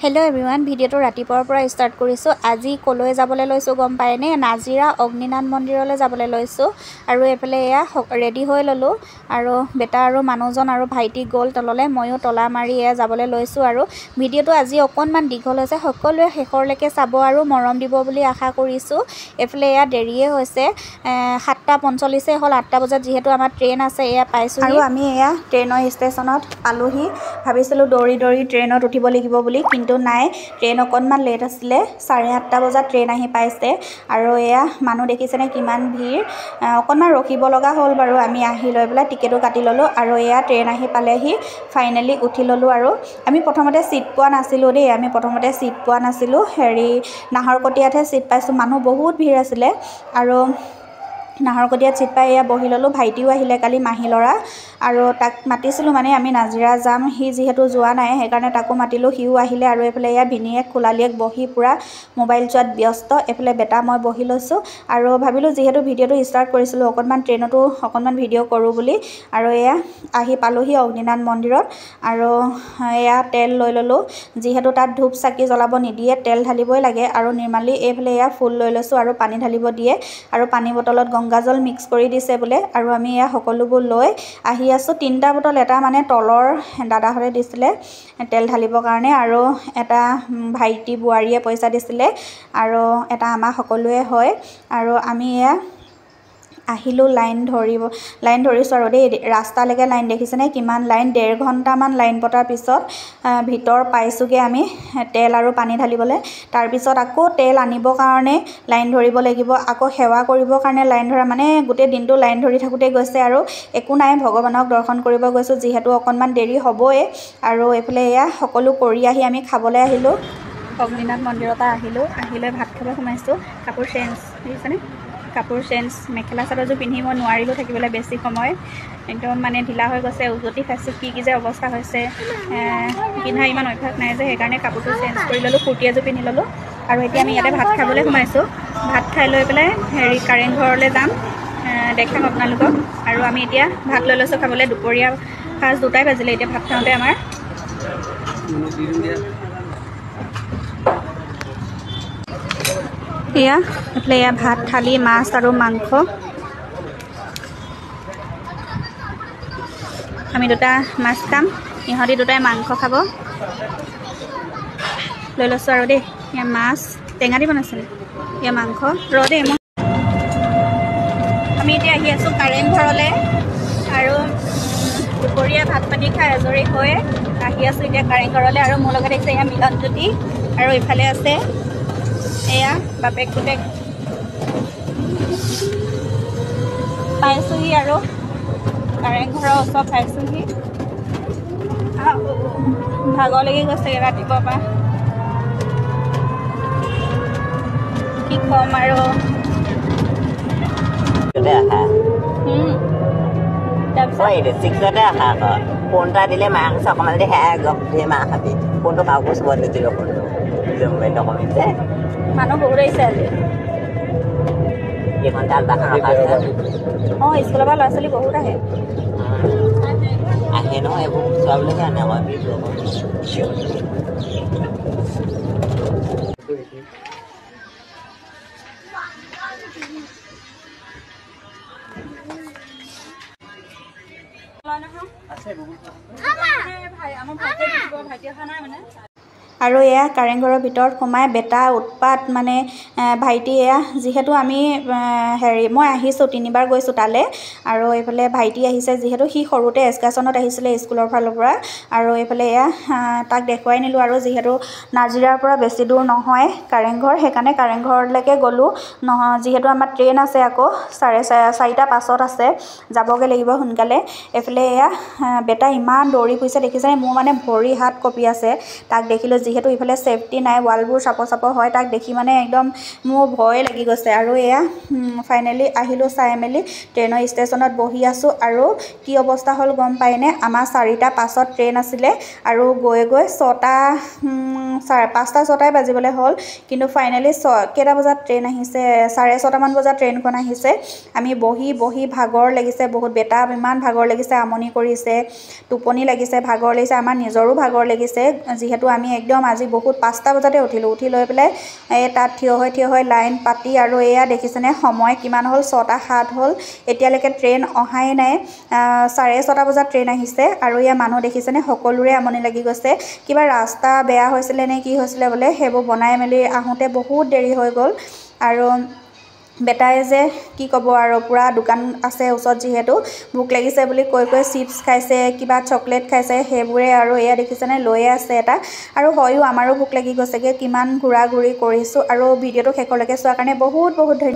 hello everyone भिडिओটো रातिपुৱাৰ পৰা start কৰিছো আজি কলৈ যাবলৈ লৈছো গম পায়নে নাজিৰা অগ্নিনাথ মন্দিৰলৈ যাবলৈ লৈছো আৰু এফালে এয়া ৰেডি হৈ ললো আৰু বেটা আৰু মানুহজন আৰু ভাইটি গল তললে ময়ো তলা মাৰি এয়া যাবলৈ লৈছো আৰু ভিডিওটো আজি অকনমান দীঘল হৈছে সকলোৱে শেষৰলৈকে চাব আৰু মৰম দিব বুলি আশা কৰিছো এফালে এয়া দেৰিয়ে হৈছে 7:45 হল 8টা বজাত যেহেতু আমাৰ ট্ৰেইন আছে এয়া পাইছো আৰু আমি এয়া ট্ৰেইনৰ ষ্টেচনত পালোহি ভাবিছিলো দৌৰি দৌৰি ট্ৰেইনত উঠিব লাগিব বুলি কিন্তু নাই ট্ৰেইন অকনমান লেট আছিলে 8:30 বজাত ট্ৰেইন আহি পাইছে আৰু এয়া মানুহ দেখিছেনে কিমান ভিৰ অকনমান ৰখিব লগা হ'ল বাৰু আমি আহি লৈ পেলাই টিকেটো কাটি ললো আৰু এয়া ট্ৰেইন আহি পালেহি ফাইনালি উঠি ললো আৰু আমি প্ৰথমতে সিট পোৱা নাছিলো দেই আমি প্ৰথমতে সিট পোৱা নাছিলো হেৰি নাহৰকটীয়াতহে সিট পাইছো মানুহ বহুত ভিৰ আছিলে আৰু নাহৰকটীয়াত সিট পাই এয়া বহি ললো ভাইটিও আহিলে কালি মাহি লৰা আৰু তাক মাতিছিলো মানে আমি নাজিৰা যাম হি যেহেতু যোৱা নাই সেইকাৰণে তাকো মাতিলো হিও আহিলে আৰু এফালে এয়া ভিনিয়েক খুলালিয়েক বহি পুৰা মোবাইল চোৱাত ব্যস্ত এফালে বেটা মই বহি লৈছো আৰু ভাবিলো যেহেতু ভিডিওটো ষ্টাৰ্ট কৰিছিলো অকনমান ট্ৰেইনতো অকনমান ভিডিও কৰো বুলি আৰু এয়া আহি পালোহি অগ্নিনাথ মন্দিৰত আৰু এয়া তেল লৈ ললো যেহেতু তাত ধূপ চাকি জ্বলাব নিদিয়ে তেল ঢালিবই লাগে আৰু নিৰ্মালি এফালে এয়া ফুল লৈ লৈছো আৰু পানী ঢালিব দিয়ে আৰু পানী বটলত গংগাজল মিক্স কৰি দিছে বোলে আৰু আমি এয়া সকলোবোৰ লৈ আহি আছো 3টা বটল এটা মানে তলৰ দাদাহৰে দিছিলে তেল ঢালিবৰ কাৰণে আৰু এটা ভাইটি বুৱাৰীয়ে পইচা দিছিলে আৰু এটা আমাৰ সকলোৱে হয় আৰু আমি এয়া আহিলো লাইন ধৰিছো আৰু দেই ৰাস্তালৈকে লাইন দেখিছেনে কিমান লাইন 1.5 ঘণ্টামান লাইন পতাৰ পিছত ভিতৰ পাইছোগে আমি তেল আৰু পানী ঢালিবলৈ তাৰ পিছত আকৌ তেল আনিবৰ কাৰণে লাইন ধৰিব লাগিব আকৌ সেৱা কৰিবৰ কাৰণে লাইন ধৰা মানে গোটেই দিনটো লাইন ধৰি থাকোতে গৈছে আৰু একো নাই ভগৱানক দৰ্শন কৰিব গৈছো যেহেতু অকনমান দেৰি হ'বই আৰু এফালে এয়া সকলো কৰি আহি আমি খাবলৈ আহিলো অগ্নিনাথ মন্দিৰত আহিলো আহিলৈ ভাত খাব সোমাইছো কাপোৰ চেঞ্জ দিছেনে কাপোৰ চেঞ্জ মেখেলা চাদৰযোৰ পিন্ধি মই নোৱাৰিলো থাকিবলৈ বেছি সময় একদম মানে ঢিলা হৈ গৈছে উজতি খাইছো কি যে অৱস্থা হৈছে পিন্ধা ইমান অভ্যাস নাই যে সেইকাৰণে কাপোৰটো চেঞ্জ কৰি ললো কুৰ্তি এযোৰ পিন্ধি ললো আৰু এতিয়া আমি ইয়াতে ভাত খাবলৈ সোমাইছো ভাত খাই লৈ পেলাই হেৰি কাৰেং ঘৰলৈ যাম দেখাম আপোনালোকক আৰু আমি এতিয়া ভাত লৈ লৈছো খাবলৈ দুপৰীয়া সাজ 2টাই বাজিলে এতিয়া ভাত খাওঁতে আমাৰ এয়া এফালে এয়া ভাত থালি মাছ আৰু মাংস আমি 2টা মাছ খাম ইহঁতি 2টাই মাংস খাব লৈ লৈছো আৰু দেই এয়া মাছ টেঙা দি বনাইছিলে এয়া মাংস দেই আমি এতিয়া আহি আছো কাৰেং ঘৰলৈ আৰু দুপৰীয়া ভাত পানী খাই আজৰি হৈ আহি আছো এতিয়া কাৰেং ঘৰলৈ আৰু মোৰ লগত আছে এয়া মিলনজ্যোতি আৰু ইফালে আছে এয়া বাপেক পুতেক পাইছোহি আৰু কাৰেং ঘৰৰ ওচৰত পাইছোহি ভাগৰ লাগি গৈছে ৰাতিপুৱাৰ পৰা কি কম আৰু ফোনটা দিলে মাক অকমান মা খাবি ফোনটো কাকো চুব নিদিলে ফোনটো মানুহ বহুত আহিছে আজি স্কুলৰ পৰা ল'ৰা ছোৱালী বহুত আহে নহয় এইবোৰ চোৱাবলৈকে আনে আৰু এয়া কাৰেংঘৰৰ ভিতৰত সোমাই বেটা উৎপাত মানে ভাইটি এয়া যেহেতু আমি হেৰি মই আহিছো 3বাৰ গৈছো তালে আৰু এইফালে ভাইটি আহিছে যেহেতু সি সৰুতে এক্সকাৰছনত আহিছিলে স্কুলৰ ফালৰ পৰা আৰু এইফালে এয়া তাক দেখুৱাই নিলো আৰু যেহেতু নাজিৰাৰ পৰা বেছি দূৰ নহয় কাৰেংঘৰ সেইকাৰণে কাৰেংঘৰলৈকে গ'লো যেহেতু আমাৰ ট্ৰেইন আছে আকৌ 4:30টা পাছত আছে যাবগে লাগিব সোনকালে এফালে এয়া বেটা ইমান দৌৰি ফুৰিছে দেখিছে মোৰ মানে ভৰি হাত কঁপি আছে তাক দেখিলো যেহেতু ইফালে সেফটি নাই ওয়ালবোৰ চাপ হয় তাক দেখি মানে একদম মোৰ ভয় লাগি গৈছে আৰু এয়া ফাইনালি আহিলো চাই মেলি ট্ৰেইনৰ ষ্টেচনত বহি আছো আৰু কি অৱস্থা হ'ল গম পাইনে আমাৰ 4টা পাছত ট্ৰেইন আছিলে আৰু গৈ 5টা 6টাই বাজিবলৈ হ'ল কিন্তু ফাইনালি কেইটা বজাত ট্ৰেইন আহিছে 6:30 মান বজাত ট্ৰেইনখন আহিছে আমি বহি ভাগৰ লাগিছে বহুত বেটা ইমান ভাগৰ লাগিছে আমনি কৰিছে টোপনি লাগিছে ভাগৰ লাগিছে আমাৰ নিজৰো ভাগৰ লাগিছে যেহেতু আমি একদম একদম আজি বহুত 5টা বজাতে উঠিলোঁ উঠি লৈ পেলাই তাত থিয় হৈ লাইন পাতি আৰু এয়া দেখিছেনে সময় কিমান হ'ল 6টা 7 হ'ল এতিয়ালৈকে ট্ৰেইন অহাই নাই 6:30 বজাত ট্ৰেইন আহিছে আৰু এয়া মানুহ দেখিছেনে সকলোৰে আমনি লাগি গৈছে কিবা ৰাস্তা বেয়া হৈছিলে নে কি হৈছিলে বোলে সেইবোৰ বনাই মেলি আহোঁতে বহুত দেৰি হৈ গ'ল আৰু বেটাই যে কি ক'ব আৰু পুৰা দোকান আছে ওচৰত যিহেতু ভোক লাগিছে বুলি কৈ চিপছ খাইছে কিবা চকলেট খাইছে সেইবোৰে আৰু এয়া দেখিছেনে লৈয়ে আছে এটা আৰু হয়ও আমাৰো ভোক লাগি গৈছেগে কিমান ঘূৰা ঘূৰি কৰিছোঁ আৰু ভিডিঅ'টো শেষলৈকে চোৱাৰ কাৰণে বহুত বহুত ধন্যবাদ